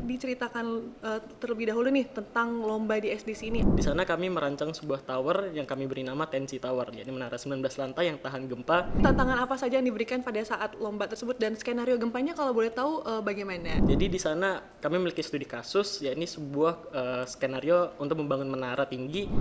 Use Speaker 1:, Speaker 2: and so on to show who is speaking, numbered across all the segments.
Speaker 1: diceritakan terlebih dahulu nih tentang lomba di SDC ini?
Speaker 2: Di sana kami merancang sebuah tower yang kami beri nama Tensi Tower, yaitu menara 19 lantai yang tahan gempa.
Speaker 1: Tantangan apa saja yang diberikan pada saat lomba tersebut dan skenario gempanya kalau boleh tahu bagaimana?
Speaker 2: Jadi di sana kami memiliki studi kasus, yakni sebuah skenario untuk membangun menara tinggi.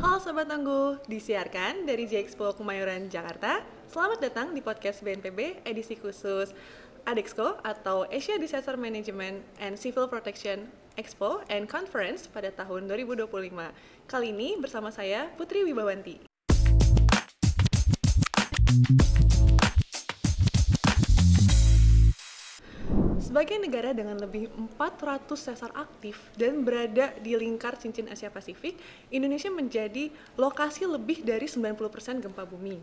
Speaker 1: Halo Sobat Tangguh, disiarkan dari J-Expo Kemayoran, Jakarta. Selamat datang di podcast BNPB edisi khusus ADEXCO atau Asia Disaster Management and Civil Protection Expo and Conference pada tahun 2025. Kali ini bersama saya Putri Wibawanti. Sebagai negara dengan lebih 400 sesar aktif dan berada di lingkar cincin Asia Pasifik, Indonesia menjadi lokasi lebih dari 90% gempa bumi.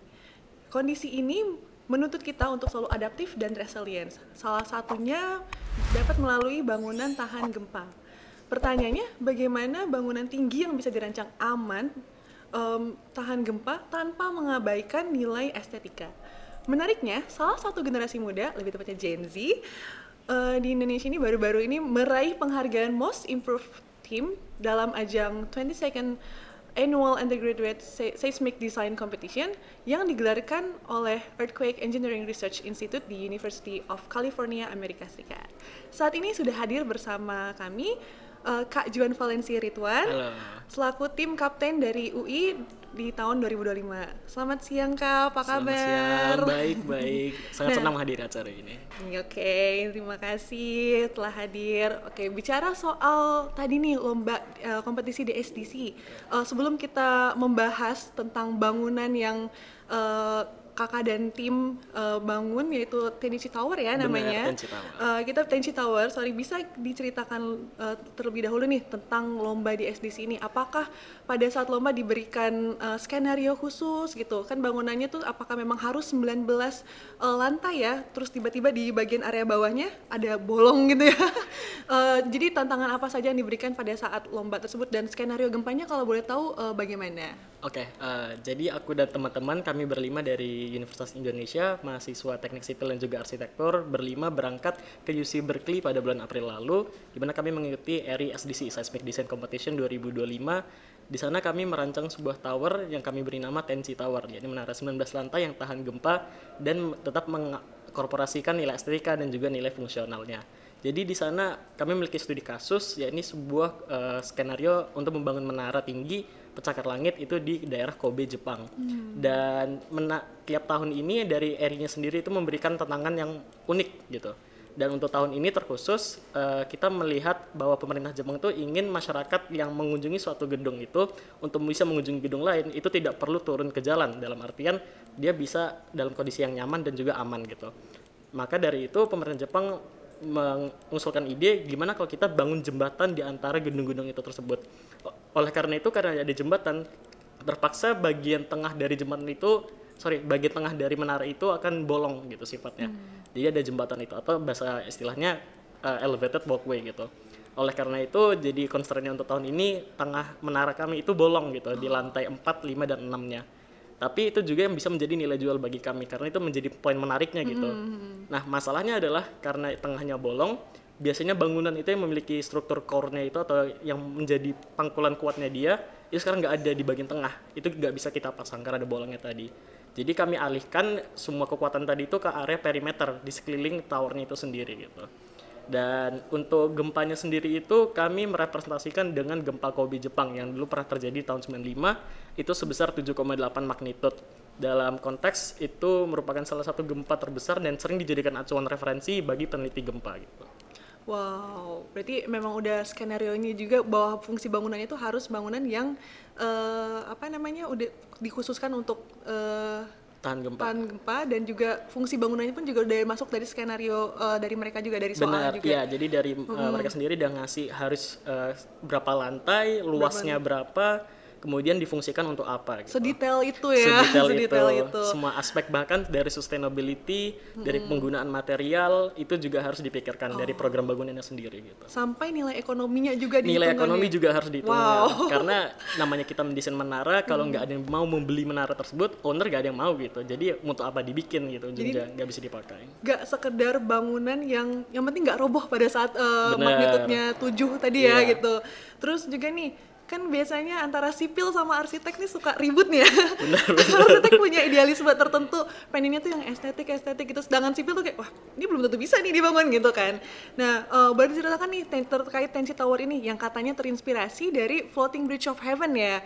Speaker 1: Kondisi ini menuntut kita untuk selalu adaptif dan resilience. Salah satunya dapat melalui bangunan tahan gempa. Pertanyaannya, bagaimana bangunan tinggi yang bisa dirancang aman, tahan gempa tanpa mengabaikan nilai estetika? Menariknya, salah satu generasi muda, lebih tepatnya Gen Z, di Indonesia ini baru-baru ini meraih penghargaan Most Improved Team dalam ajang 22nd Annual Undergraduate Seismic Design Competition yang digelarkan oleh Earthquake Engineering Research Institute di University of California, Amerika Serikat. Saat ini sudah hadir bersama kami Kak Juan Valensi Ridwan.
Speaker 2: Halo.
Speaker 1: Selaku tim kapten dari UI di tahun 2025. Selamat siang Kak, apa kabar?
Speaker 2: Selamat siang, baik. Sangat senang menghadiri acara ini.
Speaker 1: Oke, terima kasih telah hadir. Oke, bicara soal tadi nih lomba kompetisi di SDC. Sebelum kita membahas tentang bangunan yang kakak dan tim bangun, yaitu Tenchi Tower ya namanya.
Speaker 2: Benar, Tenchi Tower.
Speaker 1: Kita Tenchi Tower, bisa diceritakan terlebih dahulu nih tentang lomba di SDC ini. Apakah pada saat lomba diberikan skenario khusus gitu? Kan bangunannya tuh apakah memang harus 19 lantai ya? Terus tiba-tiba di bagian area bawahnya ada bolong gitu ya. Jadi tantangan apa saja yang diberikan pada saat lomba tersebut dan skenario gempanya kalau boleh tahu bagaimana?
Speaker 2: Oke, jadi aku dan teman-teman kami berlima dari Universitas Indonesia, mahasiswa teknik sipil dan juga arsitektur, berlima berangkat ke UC Berkeley pada bulan April lalu, di mana kami mengikuti ERI SDC, Seismic Design Competition 2025. Di sana kami merancang sebuah tower yang kami beri nama Tensi Tower, yaitu menara 19 lantai yang tahan gempa dan tetap mengkorporasikan nilai estetika dan juga nilai fungsionalnya. Jadi di sana kami memiliki studi kasus, yakni sebuah skenario untuk membangun menara tinggi pencakar langit itu di daerah Kobe, Jepang. Dan tiap tahun ini dari ERI-nya sendiri itu memberikan tantangan yang unik gitu. Dan untuk tahun ini terkhusus kita melihat bahwa pemerintah Jepang itu ingin masyarakat yang mengunjungi suatu gedung itu untuk bisa mengunjungi gedung lain itu tidak perlu turun ke jalan, dalam artian dia bisa dalam kondisi yang nyaman dan juga aman gitu. Maka dari itu pemerintah Jepang mengusulkan ide gimana kalau kita bangun jembatan di antara gedung-gedung itu tersebut. Oleh karena itu, karena ada jembatan, terpaksa bagian tengah dari menara itu akan bolong gitu sifatnya. Jadi ada jembatan itu, atau bahasa istilahnya elevated walkway gitu. Oleh karena itu, jadi constraint-nya untuk tahun ini tengah menara kami itu bolong gitu di lantai 4, 5 dan 6-nya. Tapi itu juga yang bisa menjadi nilai jual bagi kami karena itu menjadi poin menariknya gitu. Nah, masalahnya adalah karena tengahnya bolong, biasanya bangunan itu yang memiliki struktur core-nya itu atau yang menjadi pangkulan kuatnya dia, itu sekarang nggak ada di bagian tengah. Itu nggak bisa kita pasang karena ada bolongnya tadi. Jadi kami alihkan semua kekuatan tadi itu ke area perimeter di sekeliling towernya itu sendiri gitu. Dan untuk gempanya sendiri itu kami merepresentasikan dengan gempa Kobe Jepang yang dulu pernah terjadi tahun 95, itu sebesar 7,8 magnitude. Dalam konteks itu merupakan salah satu gempa terbesar dan sering dijadikan acuan referensi bagi peneliti gempa gitu.
Speaker 1: Wow, berarti memang udah skenario-nya juga bahwa fungsi bangunannya itu harus bangunan yang apa namanya udah dikhususkan untuk
Speaker 2: Tahan gempa.
Speaker 1: tahan gempa, dan juga fungsi bangunannya pun juga udah masuk dari skenario dari mereka juga, dari soal
Speaker 2: Benar,
Speaker 1: juga.
Speaker 2: iya. Jadi dari mereka sendiri udah ngasih harus berapa lantai, luasnya berapa, kemudian difungsikan untuk apa gitu.
Speaker 1: Sedetail itu ya.
Speaker 2: Sedetail itu. Semua aspek, bahkan dari sustainability, dari penggunaan material itu juga harus dipikirkan dari program bangunannya sendiri gitu.
Speaker 1: Sampai nilai ekonominya juga dihitung.
Speaker 2: Nilai ekonomi juga harus dihitung.
Speaker 1: Wow.
Speaker 2: Karena namanya kita mendesain menara, kalau nggak ada yang mau membeli menara tersebut, owner nggak ada yang mau gitu. Jadi untuk apa dibikin gitu, jadi nggak bisa dipakai.
Speaker 1: Gak sekedar bangunan yang penting nggak roboh pada saat
Speaker 2: Bener.
Speaker 1: magnitudenya 7 tadi ya
Speaker 2: Iya.
Speaker 1: gitu. Terus juga nih, kan biasanya antara sipil sama arsitek nih suka ribut nih ya. Arsitek punya idealisme tertentu, pengennya tuh yang estetik gitu, sedangkan sipil tuh kayak, wah ini belum tentu bisa nih dibangun gitu kan. Nah, boleh diceritakan nih terkait Tensi Tower ini yang katanya terinspirasi dari Floating Bridge of Heaven ya.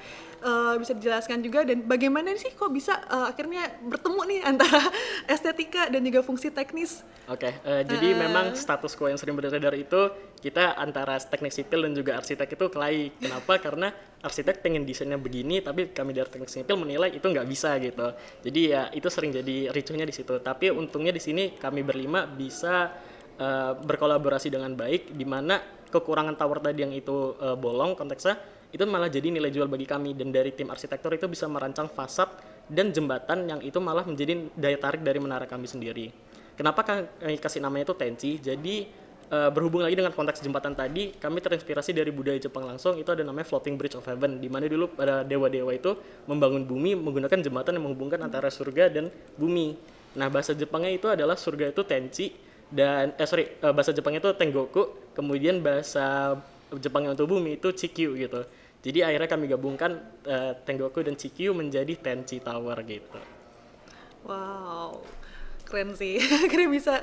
Speaker 1: Bisa dijelaskan juga, dan bagaimana sih kok bisa akhirnya bertemu nih antara estetika dan juga fungsi teknis.
Speaker 2: Oke, jadi memang status quo yang sering beredar itu kita antara teknik sipil dan juga arsitek itu kelahi. Kenapa? Karena arsitek pengen desainnya begini, tapi kami dari teknik sipil menilai itu nggak bisa gitu. Jadi ya itu sering jadi ricuhnya di situ. Tapi untungnya di sini kami berlima bisa berkolaborasi dengan baik, di mana kekurangan tower tadi yang itu bolong konteksnya, itu malah jadi nilai jual bagi kami. Dan dari tim arsitektur itu bisa merancang fasad dan jembatan yang itu malah menjadi daya tarik dari menara kami sendiri. Kenapa kami kasih namanya itu Tenchi? Jadi berhubung lagi dengan konteks jembatan tadi, kami terinspirasi dari budaya Jepang langsung. Itu ada namanya Floating Bridge of Heaven, di mana dulu pada dewa-dewa itu membangun bumi menggunakan jembatan yang menghubungkan antara surga dan bumi. Nah, bahasa Jepangnya itu adalah surga itu Tenchi, dan bahasa Jepangnya itu Tengoku, kemudian bahasa Jepangnya untuk bumi itu Chikyu gitu. Jadi akhirnya kami gabungkan Tengoku dan Chikyu menjadi Tenchi Tower gitu.
Speaker 1: Wow, keren sih. Akhirnya bisa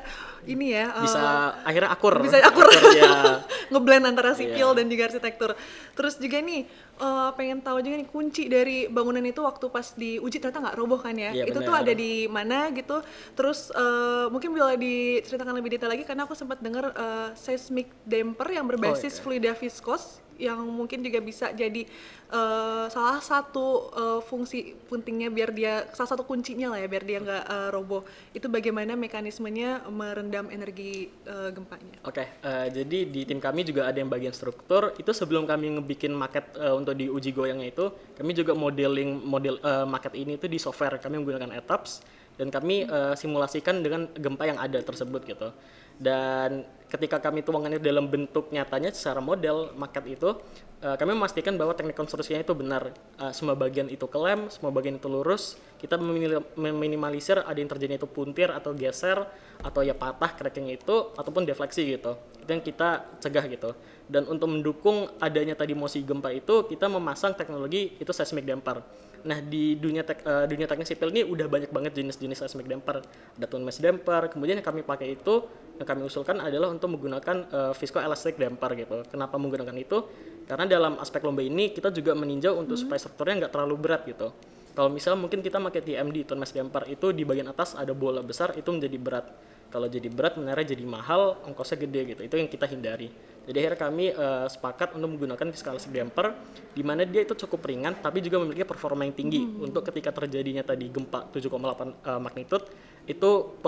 Speaker 1: ini ya.
Speaker 2: Bisa akhirnya akur.
Speaker 1: Bisa akur.
Speaker 2: Ya.
Speaker 1: Ngeblend antara sipil dan juga arsitektur. Terus juga nih, pengen tahu juga nih kunci dari bangunan itu waktu pas diuji ternyata nggak roboh kan ya?
Speaker 2: Iya,
Speaker 1: Itu tuh
Speaker 2: benar.
Speaker 1: ada di mana gitu? Terus mungkin bisa diceritakan lebih detail lagi, karena aku sempat dengar seismic damper yang berbasis fluida viskos, yang mungkin juga bisa jadi salah satu fungsi pentingnya biar dia, salah satu kuncinya lah ya biar dia nggak roboh. Itu bagaimana mekanismenya merendam energi gempanya?
Speaker 2: Oke, jadi di tim kami juga ada yang bagian struktur. Itu sebelum kami ngebikin maket untuk diuji goyangnya itu, kami juga model maket ini itu di software. Kami menggunakan ETAPS dan kami simulasikan dengan gempa yang ada tersebut gitu. Dan ketika kami tuangkan itu dalam bentuk nyatanya secara model maket itu, kami memastikan bahwa teknik konstruksinya itu benar. Semua bagian itu kelem, semua bagian itu lurus. Kita meminimalisir ada yang terjadi itu puntir atau geser atau ya patah crackingnya itu ataupun defleksi gitu. Itu yang kita cegah gitu. Dan untuk mendukung adanya tadi mosi gempa itu, kita memasang teknologi itu seismic damper. Nah, di dunia teknik sipil ini udah banyak banget jenis-jenis seismic damper. Ada twin mesh damper, kemudian yang kami pakai itu, yang kami usulkan adalah untuk menggunakan viscoelastic damper gitu. Kenapa menggunakan itu? Karena dalam aspek lomba ini kita juga meninjau untuk supaya strukturnya nggak terlalu berat gitu. Kalau misalnya mungkin kita pakai TMD, twin mesh damper, itu di bagian atas ada bola besar, itu menjadi berat. Kalau jadi berat, menara jadi mahal, ongkosnya gede gitu. Itu yang kita hindari. Jadi akhirnya kami sepakat untuk menggunakan viscoelastic damper, di mana dia itu cukup ringan, tapi juga memiliki performa yang tinggi. Untuk ketika terjadinya tadi gempa 7,8 magnitude, itu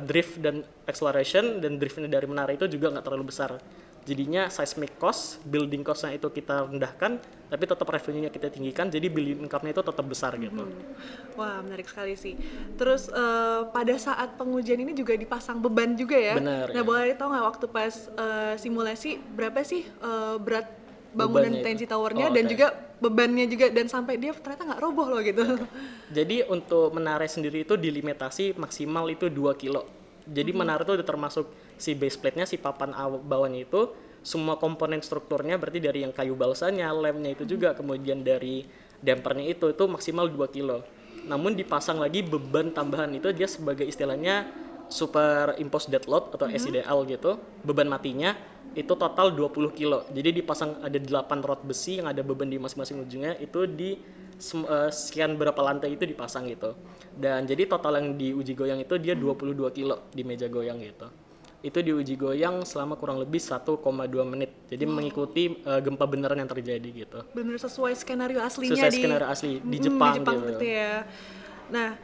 Speaker 2: drift dan acceleration dan driftnya dari menara itu juga nggak terlalu besar. Jadinya seismic cost, building cost-nya itu kita rendahkan, tapi tetap revenue-nya kita tinggikan, jadi building income-nya itu tetap besar gitu.
Speaker 1: Wah, menarik sekali sih. Terus pada saat pengujian ini juga dipasang beban juga ya?
Speaker 2: Benar,
Speaker 1: Nah,
Speaker 2: ya.
Speaker 1: boleh tahu nggak waktu pas simulasi berapa sih berat bangunan
Speaker 2: Bebannya itu.
Speaker 1: Tenchi Tower-nya,
Speaker 2: Oh,
Speaker 1: dan
Speaker 2: oke.
Speaker 1: juga bebannya juga, dan sampai dia ternyata nggak roboh loh gitu.
Speaker 2: Jadi untuk menara sendiri itu dilimitasi maksimal itu 2 kilo. Jadi menara itu udah termasuk si base plate-nya, si papan bawahnya itu, semua komponen strukturnya berarti dari yang kayu balsanya, lemnya itu juga, kemudian dari dampernya itu maksimal 2 kilo. Namun dipasang lagi beban tambahan itu dia sebagai istilahnya superimposed dead load atau SIDL gitu. Beban matinya itu total 20 kilo. Jadi dipasang ada 8 rod besi yang ada beban di masing-masing ujungnya, itu di sekian berapa lantai itu dipasang gitu. Dan jadi total yang di uji goyang itu dia 22 kilo di meja goyang gitu. itu diuji goyang selama kurang lebih 1,2 menit. Jadi mengikuti gempa beneran yang terjadi gitu.
Speaker 1: Benar sesuai skenario aslinya
Speaker 2: Sesuai skenario asli di Jepang gitu.
Speaker 1: ya. Nah,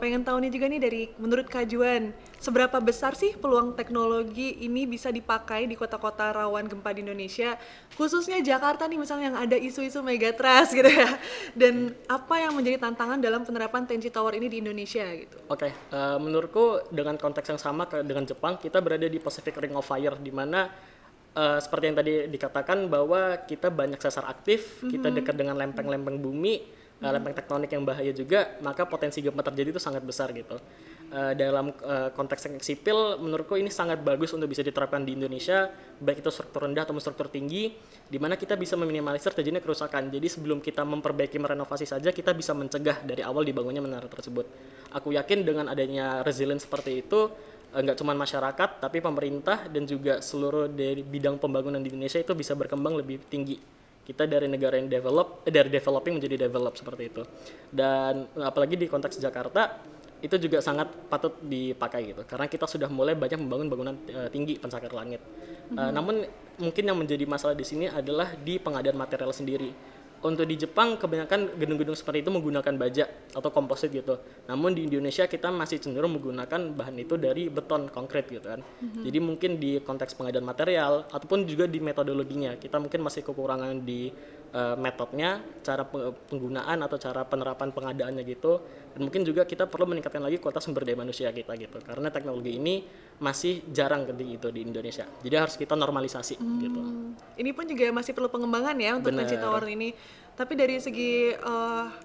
Speaker 1: pengen tahu nih juga nih dari menurut Kak Juan, seberapa besar sih peluang teknologi ini bisa dipakai di kota-kota rawan gempa di Indonesia, khususnya Jakarta nih misalnya yang ada isu-isu megatrust gitu ya. Dan apa yang menjadi tantangan dalam penerapan Tenji Tower ini di Indonesia gitu.
Speaker 2: Oke, menurutku dengan konteks yang sama dengan Jepang, kita berada di Pacific Ring of Fire, di mana seperti yang tadi dikatakan bahwa kita banyak sesar aktif, kita dekat dengan lempeng-lempeng bumi, lempeng tektonik yang bahaya juga, maka potensi gempa terjadi itu sangat besar gitu. Dalam konteks teknik sipil, menurutku ini sangat bagus untuk bisa diterapkan di Indonesia, baik itu struktur rendah atau struktur tinggi, di mana kita bisa meminimalisir terjadinya kerusakan. Jadi sebelum kita memperbaiki, merenovasi saja, kita bisa mencegah dari awal dibangunnya menara tersebut. Aku yakin dengan adanya resilience seperti itu, nggak cuma masyarakat, tapi pemerintah dan juga seluruh dari bidang pembangunan di Indonesia itu bisa berkembang lebih tinggi. Kita dari negara yang dari developing menjadi develop seperti itu. Dan apalagi di konteks Jakarta, itu juga sangat patut dipakai gitu. Karena kita sudah mulai banyak membangun bangunan tinggi pencakar langit. Namun mungkin yang menjadi masalah di sini adalah di pengadaan material sendiri. Untuk di Jepang kebanyakan gedung-gedung seperti itu menggunakan baja atau komposit gitu. Namun di Indonesia kita masih cenderung menggunakan bahan itu dari beton konkret gitu kan. Jadi mungkin di konteks pengadaan material ataupun juga di metodologinya kita mungkin masih kekurangan di metodenya, cara penggunaan atau cara penerapan pengadaannya gitu. Dan mungkin juga kita perlu meningkatkan lagi kualitas sumber daya manusia kita gitu. Karena teknologi ini masih jarang gitu di Indonesia. Jadi harus kita normalisasi gitu.
Speaker 1: Ini pun juga masih perlu pengembangan ya untuk Tenji Tower ini. Tapi dari segi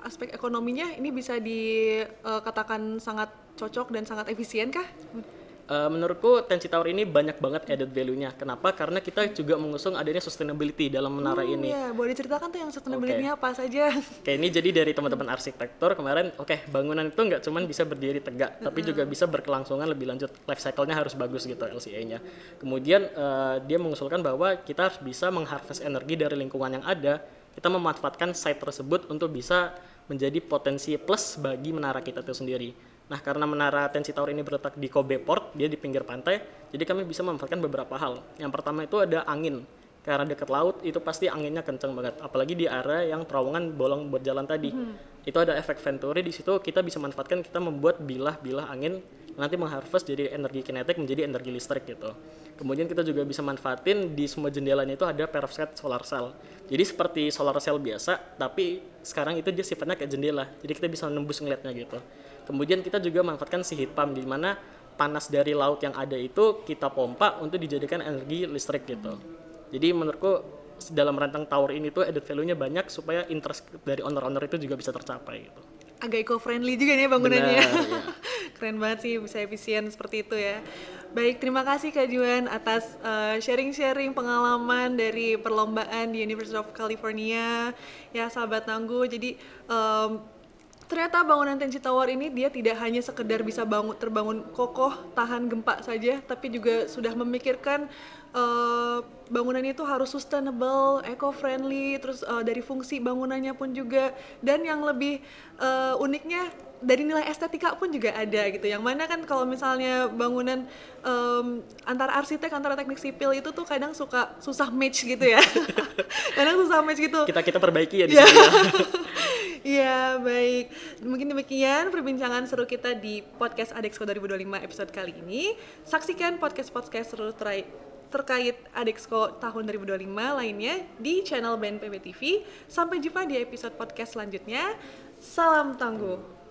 Speaker 1: aspek ekonominya ini bisa dikatakan sangat cocok dan sangat efisien kah?
Speaker 2: Menurutku Tenji Tower ini banyak banget added value-nya. Kenapa? Karena kita juga mengusung adanya sustainability dalam menara ini.
Speaker 1: Iya, boleh diceritakan tuh yang sustainability-nya apa saja?
Speaker 2: Oke, ini jadi dari teman-teman arsitektur kemarin, bangunan itu nggak cuma bisa berdiri tegak, tapi juga bisa berkelangsungan lebih lanjut. Life cycle-nya harus bagus gitu LCA-nya. Kemudian dia mengusulkan bahwa kita harus bisa mengharvest energi dari lingkungan yang ada, kita memanfaatkan site tersebut untuk bisa menjadi potensi plus bagi menara kita itu sendiri. Nah, karena menara Tenji Tower ini berletak di Kobe Port, dia di pinggir pantai, jadi kami bisa memanfaatkan beberapa hal. Yang pertama itu ada angin. Karena dekat laut, itu pasti anginnya kencang banget. Apalagi di area yang terowongan bolong buat jalan tadi. Itu ada efek Venturi, di situ kita bisa manfaatkan, kita membuat bilah-bilah angin, nanti mengharvest jadi energi kinetik menjadi energi listrik gitu. Kemudian kita juga bisa manfaatin di semua jendelanya itu ada perovskite solar cell. Jadi seperti solar cell biasa, tapi sekarang itu dia sifatnya kayak jendela. Jadi kita bisa nembus ngeliatnya gitu. Kemudian kita juga manfaatkan si heat pump, di mana panas dari laut yang ada itu kita pompa untuk dijadikan energi listrik gitu. Jadi menurutku dalam rentang tower ini tuh added value-nya banyak supaya interest dari owner-owner itu juga bisa tercapai gitu.
Speaker 1: Agak eco-friendly juga nih bangunannya.
Speaker 2: Benar, ya.
Speaker 1: Keren banget sih bisa efisien seperti itu ya. Baik, terima kasih Kak Juan atas sharing-sharing pengalaman dari perlombaan di University of California. Ya sahabat Tangguh, jadi ternyata bangunan Tenji Tower ini dia tidak hanya sekedar bisa terbangun kokoh, tahan gempa saja, tapi juga sudah memikirkan bangunan itu harus sustainable, eco-friendly, terus dari fungsi bangunannya pun juga, dan yang lebih uniknya dari nilai estetika pun juga ada gitu. Yang mana kan kalau misalnya bangunan antara arsitek, antara teknik sipil itu tuh kadang suka susah match gitu ya. Kadang susah match gitu.
Speaker 2: Kita perbaiki ya di sini.
Speaker 1: Iya, baik. Mungkin demikian perbincangan seru kita di podcast Adexco 2025 episode kali ini. Saksikan podcast-podcast seru terkait Adexco tahun 2025 lainnya di channel BNPB TV. Sampai jumpa di episode podcast selanjutnya. Salam Tangguh.